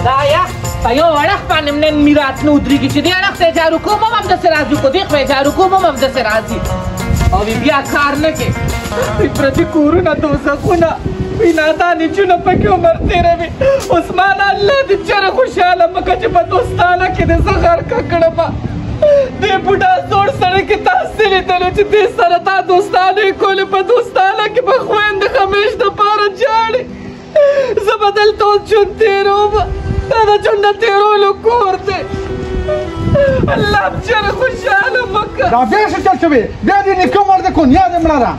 دا یخ په یو اړخ باندې نن مې راتلو ودرېږي چې دې اړخ ته یې جارو کوم هم همداسې راځي خو دې خوا یې جارو کوم هم همداسې راځي او بیا کار نه کوي پردي کورونه دوزخونه نادانې جونه پکې عمر تېروي عثمان الله دې چېرې خوشحاله مه کړه چې په دوستانه کې دې زه غرقه کړمه دې بوډا زوړ سړی کې تاسې لیدلو چې دې سره تا دوستانې کولې په دوستانه کې به خویندې همیش دپاره جاړي زه به دلته اوس ژوند تېروم دا د ژوند نه تېرولو کور دی الله چېرې خوشحاله مه کړه دا بیا څه چل شوې بیا دې نیکه مړ دی کونیا دې مړه ده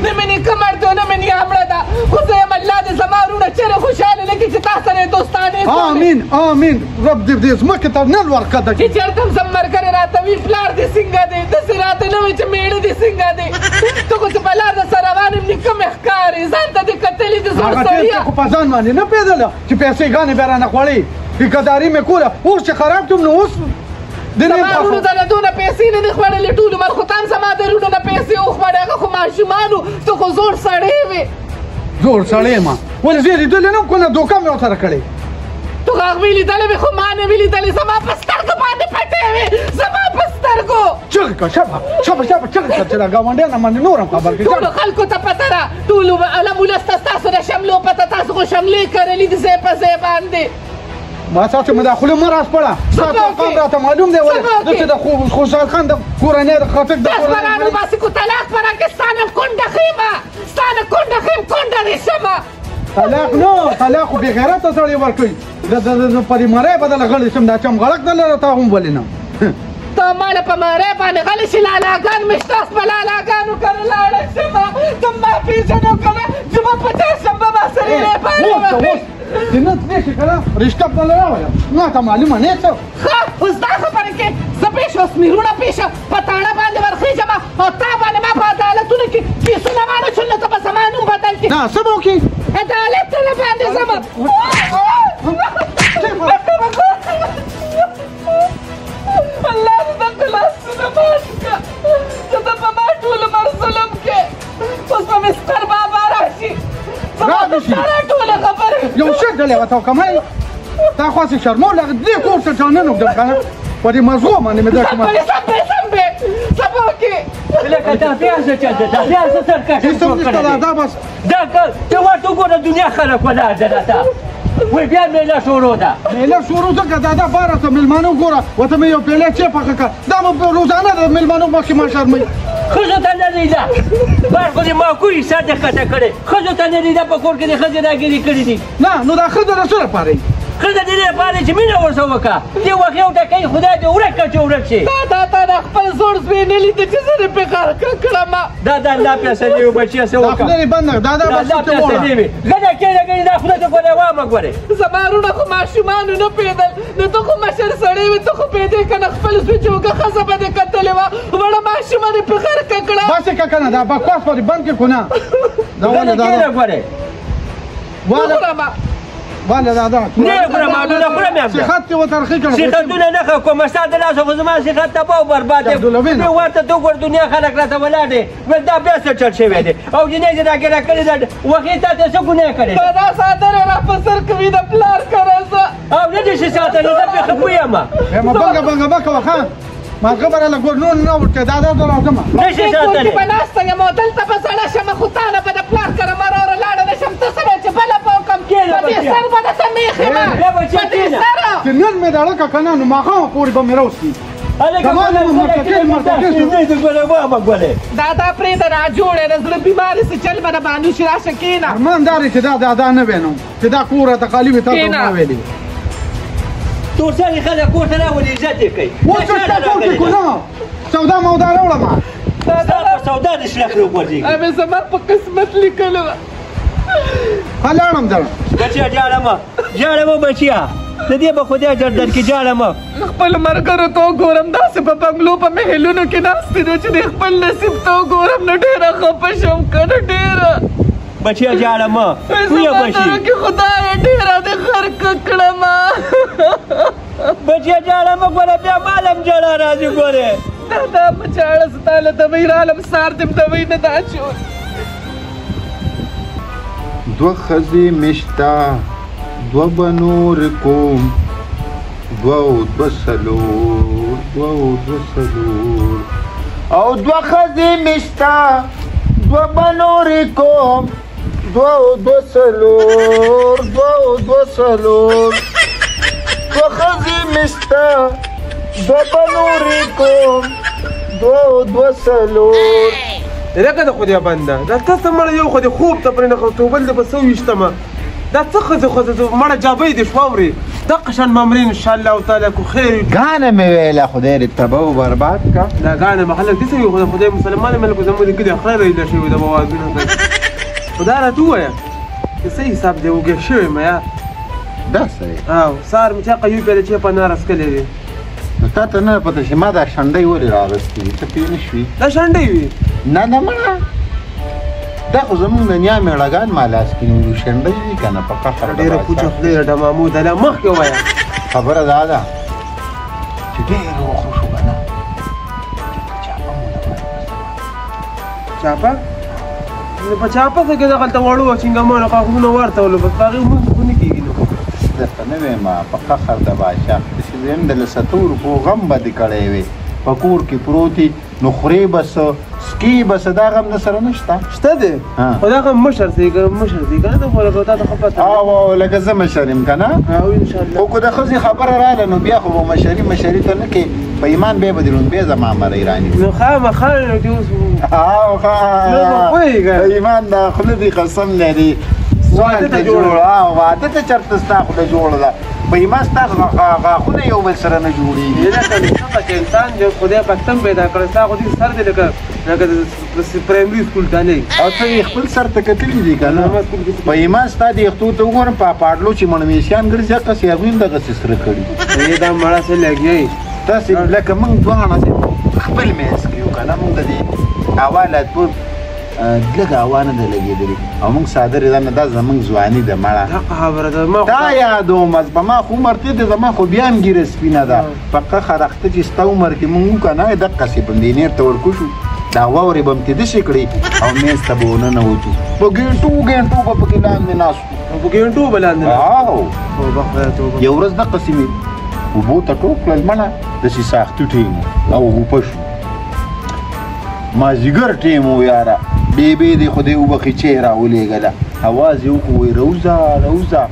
نه مې نیکه مړ دی نه مې نیا مړه ده خو زه یم الله دې زما وروڼه چېرې خوشحاله لکې چې تا سره یې دوستانې آمین آمین رب دې دې ځمکې ته نه لوړ کړه چې چېرته هم زما ملګری راته وي پلار دې څنګه دی داسې راته نه وایي چې میړه دې څنګه دی ته خو چې په لار درسره روان یم نیکه مې ښکاري ځان ته دې کتلي دې زوړ سړیه خو په ځان باندې نه پوهېدله چې پیسې ګانې بیا رانه خوړې ټیکهداري مې کوله اوس چې خراب کړم نو اوس زما وروڼو ته نه دونه پیسې نه دي خوړلې ټول عمر خو تا هم زما د وروڼو نه پیسې وخوړې هغه خو ماشومان وو ته خو زوړ سړی وې زوړ سړی یم ولې زه یې لیدلې نه وم که نه دوکه مې ورسره کړې تو هغه وې لیدلې وې خو ما نه وې لیدلې زما په سترګو باندې پټې وې زما په سترګو چغې کړه شابه شابه شابه چغې کړه چې د ګاونډیانو باندې نور هم خبر کړي ټولو خلکو ته پته ده ټولو علمونه سته ستاسو د شملو پته تاسو خو شملې کرلي دي ځای په ځای باندې ما تاسو مداخله مه راسپړه ستاسو ارقام راته معلوم دی ولې داسې د خوشحال خان د کورنۍ د خاطر د دسمرانو باسي کو طلاق په راکړې ستا نه کونډه ښیمه ستا نه کونډه ښیم کونډه دې شمه طلاق نه طلاق خو بېغیرته سړی ورکوي په دې مرۍ بدله غلی شم دا چمغړک نه لره تا هم ولې نه ته ماله په مرۍ باندې غلی شي لالاګان مې شته په لالاګانو کره لاړه شمه ته ما پېژنو که نه جمعه په چهارشنبه به سلیلې باندې نه پېښې که نه رشته به نه راولم ما ته معلومه نه څه ښه اوس دا خبرې کې زه پېښه اوس میرونه پېښه په تاڼه باندې ورخېږم او تا باندې ما په عدالتونو کې کیسونه مانه چون نه ته به زما نوم بدل کړي نه څه به وکړي عدالت ته نه باندې ځمه الله دې دلته لاسونه مات کړه چې ته په ما ټول عمر ظلم کې اوس به مې ستر بابا راشي زما د سره ټولې خبرې یو څه ډلې ورته وکړم تا خواستې شرمول هغه دې کور ته چا نه نږدم که نه په دې مزغو باندې مې درکړم سمبې څه به وکړې لکه دا بیا څه چلته دا بیا څه سرکشه هېڅ هم نشته دا بس دا ته ورته وګوره دنیا خلک ولاړ ده دا وایي بیا میله شروع ده میله شروع ځکه دا باره ته مېلمانه وګوره ورته مې یو پیاله چای پخه کړه دا به روزانه د مېلمانو مخکې ما شرموي ښځو ته نه لیده بار خو دې ماکوي سر دې ښکته کړې ښځو ته نه لیده په کور کې دې ښځې راګیرې کړي دي نه نو دا ښځه د څه لپاره یي ښځه د دې لپاره چې مینه ورسره وکړه دې وخت یو ټکی خدای دې ورک کړه چې ورک شي دا تا د خپل زوړ زوی نه لیده چې زه دې پې غرقه کړم دا د الله پیسې دی و بچیه څه وکړه دا خدای دې بنده دا الله پیسې دی وي غلی کېږه ګنې دا خدای ته ګورې وامه ګورې زما وروڼه خو ماشومانو نه پوهېدل نو ته خو مشر سړی وې ته خو پوهېدې که نه خپل زوی چې وکړه ښځه به دې کتلې وه وړه ماشومه دې پې غرقه کړه بس یې که که نه دا بکواس به دې بند کړې خو نه دا ولې دا کېږه ګورې وخورمه والا دا نه خورم عبدالله خورم یې صحت دې وترخې کړه صحتونه نه ښه کوم ستا د لاسه خو زما صحت تباه و برباد دی نو ورته ته وګوره دنیا خلک راته ولاړ دی ویل دا بیا څه چل شوی دی او جنۍ دې راګیره کړې ده وښې تا ته څه ګناه کړې دا دا ساتنه را په سر کوي د پلار کره زه او نه دې شي ساتلی زه پرې خفه یم ما بنګه بنګه مه کوه ښه ما خبره له ګورنور نه ورکړې دا ته راځم نه شي ساتلی به ناسته یم او دلته به زړه شم خو تا نه به د پلار کره مروره لاړه نه شم ته څه چې بله به وکړم په دې سر به درته مېښ یم په دې سره چې نن مې دا اړه که نه نو ماښامه پورې به مې راوستي دا پرېږده راجوړی د زړه بیمارې سې چل به د باندې شي راشه کښېنه ارمان دا دی چې دا نه وینم چې دا کور راته خالي وي تاسو ما ویلي تورسري خلک کور ته راولي عزت یې کوي اوس څه کوم کو نه سودا مودا راوړم ستا په سودا دې شلخ وګورځي مې زما په قسمت لیکلې وه لاړم ځه بچیا جاړه مه بچیا د دې به خدای جر درکړي جاړه مه خپل ملګرو ته وګورم داسې په بنګلو په محلونو کې ناستې دي چې د خپل نصیب ته وګورم نو ډېره خفه شم که نه ډېره بچیا جاړه مه ویه بشي کې خدایه ډېره دې غرقه کړمه بچیا جاړه مه ګوره بیا مالم جړه راځي ګورې دا مه جاړه زه تاله دوی رالم سار دې دوی نه دا چول دوه ښځې مې شته دو بنور کوم دو سلور او دو خزی مشتا دو بنور کوم دو سلور دو خزی مشتا دو بنور کوم دو سلور لکه د خدای بنده دا تاسو مړه یو خو د خوب ته پرې نه خو بل د بسو وشتمه دا څه خزه مړه جابې دي شووري د قشن مامرین ان شاء الله تعالی کو خیر غانه مې ویله خدای دې تباہ او برباد کا دا غانه محل دې سوي خدای مسلمان ملک زموږ کې خیر دی شوی د موازونه خدای را توه چې صحیح حساب دی وګه شوی مې دا صحیح او سار مې چې قیو په چې په نار اسکلې دي نو تاسو نه پته چې ما دا شنډې ولې راغستې ته پېښ نشوي دا شنډې وي نه ما دا خو زمونږ د نیا میړهګان ما لاس کې نیولي شنډې دي که نه په قهر ډېره پوچه خدای د محمود الله مخکې ووایه خبره دا ده چې ډېر وخو شو که نه چاپه په چاپه څه کې دغلته وړو چینګمانو غاښونه ورته ولو بس په هغې لمونځ خو نه کېږي نو درته نه وایم په قهر د بادشاه چې دویم د لسو روپو غم به دې کړی وې په کور کې پروت نو خورې به څه سکي به څه دا غم در سره نشته شته دی خو دا غم مشر دی که نه ته خو لکه تا ته ښه پته او لکه زه مشر یم که نه او انشاءالله خو که د ښځې خبره راغله نو بیا خو به مشري ته نه کې په ایمان بیا به دې لومبې زما مرۍ رانیسي نو خامخا نو کې اوس ایمان دا خوله دې قسم لري واده ته چېرته ستا خوله جوړه ده په ایمان ستا غاښونه یو بل سره نه جوړېږي لکه چې انسان جو خدای پاک تم پیدا کړی ستا خو دې سر دی لکه د پرایمري سکول ډالۍ او ته یې خپل سر ته کتلي دي که نه په ایمان ستا د یختو ته وګورم په پاډلو چې مڼمیسیان ګرځي هغسې هغوی هم دغسې سره کړي دا مړه څه لګیایي تاسې لکه موږ دواړه خپل منځ کې یو که نه موږ د دې اواله ټول لږ هوا نه ده لګېدلې او موږ صادر یې دا زموږ ځواني ده مړه تا یادوم په ما خو عمر تېر دی زما خو بیا هم ګیره سپینه ده په قهر اخته چې ستا عمر کې موږ وو که نه دقسې بندینیر ته ورکوشو دا واورې به م تې داسې کړې او میز ته به وننوتو په ګېنټو به پکې لاندې ناست وو په ګېنټو به لاندې یو ورځ دقسې مې اوبو ته ټوپ کړل مړه داسې ساختي ټیم او غوپه شو مازدیګر ټیم و یاره بیبې دې خو دې وبخې چې یې راولېږله اواز یې وکړو وایي روزه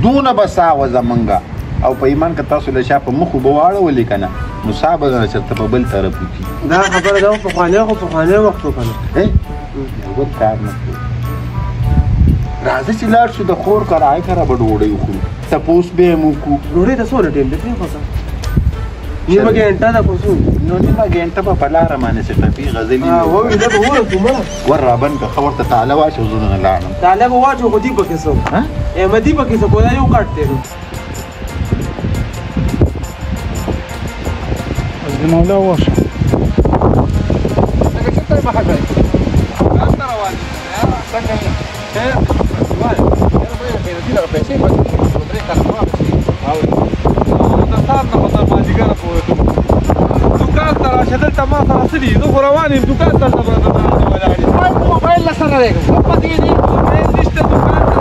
دونه به ساه وه زمونږه او په ایمان که تاسو له شا په مخ اوبه واړولې که نه نو ساه به نه چېرته په بل طرف وکړي دا خبره ده پخوانی وخت و که نه بل کار نه کوي راځه چې لاړ شو د خور کرایې کره به ډوډۍ وخورو تپوس به یې م وکړو ډوډۍ ته څونه ټیم دی پرېښوته نیمه ګنټه ده خو څو نو نیمه ګنټه به په لاره باندې څه ټپي غزلي ووي دا به ورسو مړه ور رابند که ښه ورته تاله واچو زه نه لاړم تاله به واچو خو دي پکې څه احمدي پکې څه خو دا یو کټ دی نو مولا واشه لکه چې ته مخه ځای ته روان دي څنګه یې وای پیسې پکې درې کاله او د سار نه په مازدیګر پورې دوکان ته راشه دلته ما سره څه دي زه خو روان یم دوکان ته ولاړ یم موبایل له سره دی پکې دي موبایل نشته دوکان ته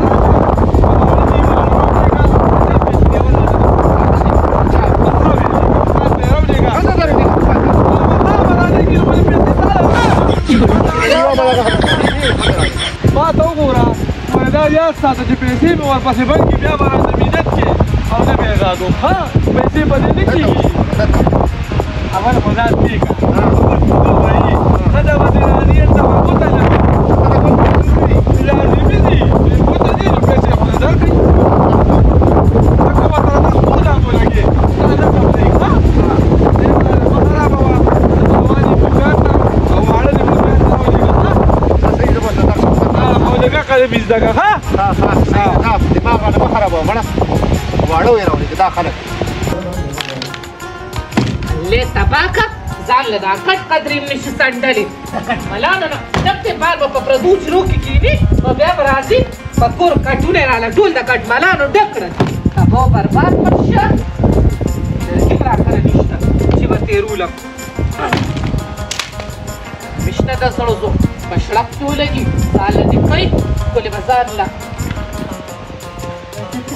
ما ته وګوره دا یاد ساته چې پیسې مې ورپسې بنکې بیا به راته مینت کې او نه به یې غاږوم ښه پیسې به دې نه کېږي اول خو ځان پرېږده وایي ښځه به دې راځي ته به ګوته لګوي لازمي دي ګوته دي نو پیسې خو دې درکړي ځکه به سره ته خپل ځان ولګې دا نه کولې ښه دې به خرابه وه روانې دوکان ته او واړه دې دوکان ته ولېږه او دغه کله بيزدګه ها دماغ نه خرابه مړه واړه وې راوړي دا خلک له تباکه ځان له دا کټ قدرې نشي سندلې کټ ملانو نه دغه بار په پردوچ رو کې کینی او بیا راځي په کور کټونه رااله ټول د کټ ملانو ډکړه تبو برباد پرشه دغه راکړه نشته چې به تیرولم مشته د سړو زو پښړپ ټولګي سال دې کوي کله بازار لا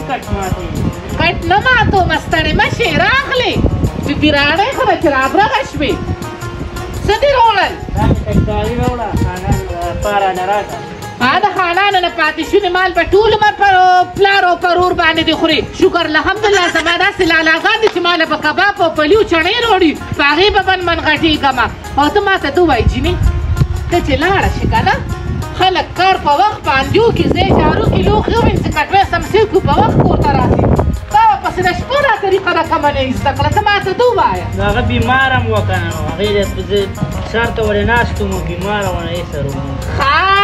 کټ نه ماتو مستړې مشې راغلې ببي راڼۍ خو ده چې رابرغه شوې څه دې راوړل د خانانو نه پاتې شونې مال به ټول عمر پر پلار او پر ور باندې دې خورې شکر الحمدلله زما داسې لالاګان دي چې ما له به کباب او پلیو چڼې راوړي په هغې به من غټېږم او ته ما ته ته ووایي جیني ته چې لاړه شې که نه خلک کار په وخت باندې وکړي ځای جارو کې لوښي ووینځي چې کټوۍ سمسې کړو په وخت کور ته راسي تا ورپسې د شپه دا طریقه ده کومه نه زده کړه ته ما ته ته ووایه هغه بیمار هم وه که نه هغې زه سر ته ورې ناست وم بیماره وه نه سر وم ښه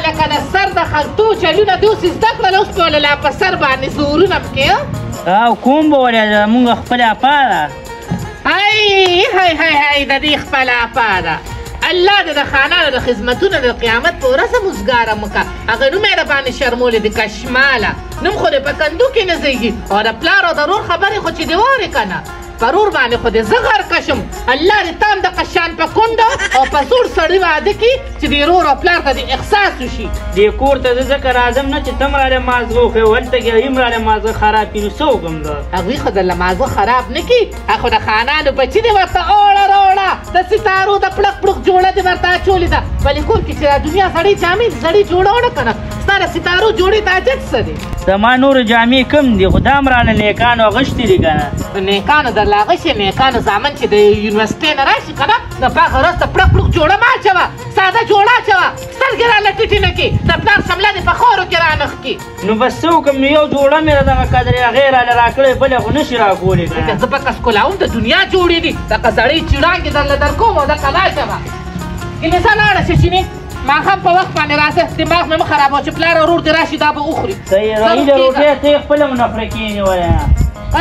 لکه د سر د خلطو چلونه دې اوس زده کړل اوس په لا په سر باندې زورونه پکې او کوم به ولې زمونږ خپله اپا ده هی هی هی هی د دې خپله اپا ده الله دې د خانانو د خدمتونو د قیامت په ورځ مزګاره مکه هغه نوم یې راباندې شرمولې د کشماله نوم خو دې په کندو کې نه ځایږي او د پلار او د رور خبرې خو چې دې وارې که نه په رور باندې خو دې زه غر کشم الله دې تام د قشان په کونډه او په زوړ سړي واده کړي چې دې رور او پلار ته دې احساس وشي دې کور ته زه ځکه راځم نه چې ته م راله مازغه وښې هلته کې هم راله مازغه خراب کړي نو څه وکړم زه هغوی خو درله مازغه خراب نه کړي خو د خانانو بچي دې ورته اوړه راوړه د ستارو د پړق پړق جوړه دې ورته اچولې ده ولې کور کې چې دا دنیا سړی جامې زړې جوړه وړه که نه ستا د ستارو جوړې ته حاجت څه دی زما نورو جامې کم دي خو دا هم رانه نیکانو اغوښتي دي که نه نیکانو درله اغوښې نیکانو زامن چې د یونیورسټۍ نه راشي که نه د پاک ورځ ته پړق پړق جوړه مه اچوه ساده جوړه اچوه سترګې راله ټیټې نه کړي د پلار شمله دې په خاورو کې رانښ کړي نو بس څه وکړم نو یو جوړه مې دغه قدرې هغې راله راکړې بله خو نشي راکولی زه په کسکولاوم د دنیا جوړې دي دغه زړې چړانګې درله درکوم او دغه راشه کلیسا لاړه شه چینې ماښام په وخت باندې راځه دماغ مې مه خرابوه چې پلار او ورور دې راشي دا به وخوري صحیح رهي د روټۍ ته یې خپله منفره کېنولې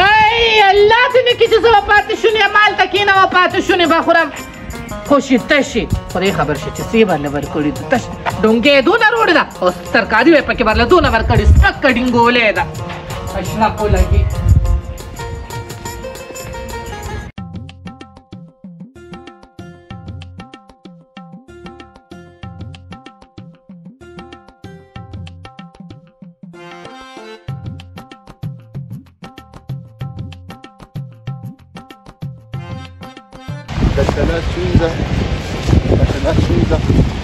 ای الله دې نه کړي چې زه به پاتې شونې همالته کښېنم او پاتې شونې به خورم خو شي تشي خدای خبر شي چې څه یې برله ورکړي دي تش ډونګې یې دونه روړې ده او ترکاري به یې پکې برله دونه ورکړې سپکه ډینګولې ده اشرفو لګي مثلا سوزه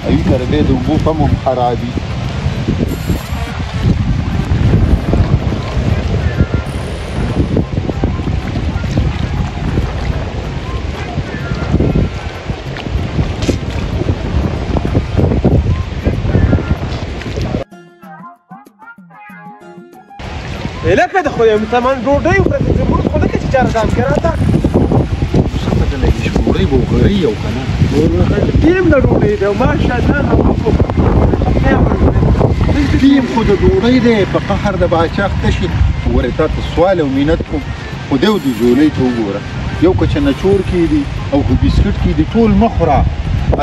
ایو تر دې د اوبو پم هم خرابي لکه د خدای مسلمان ډوډۍ وکړه چې موږ خو لکه چې چاره دام کې راته ډوډۍ به وغړی یو که نه ټیم د ډوډۍ دی ماشاءالله ټیم خو د ډوډۍ دی په قهر د باچا اخته شي ورې تا ته سوال او مینت کوم خو دی د ځولۍ ته وګوره یو که چنچور کې دي او که بسکټ کې دي ټول مه خوره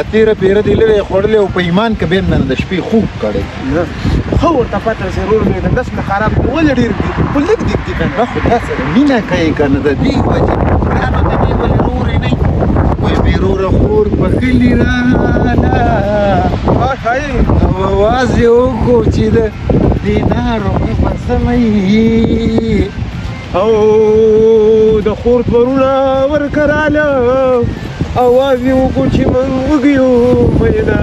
اتېره پیره دې لرې خوړلې او په ایمان کې بیا نن د شپې خوب کړی ښه ورته پته ضرور مې د دس نه خراب دي ولې ډېر دي خو لږ دي دي که نه خو تا سره مینه کوې که نه د دې وجې ګرانو د دې ولې رورې نه وایي بې روره خور په کلي راله او اواز یې وکړو چې د دینارو په سمۍ او د خور پرونه ورکراله اواز یې وکړو چې من وږي یو میینه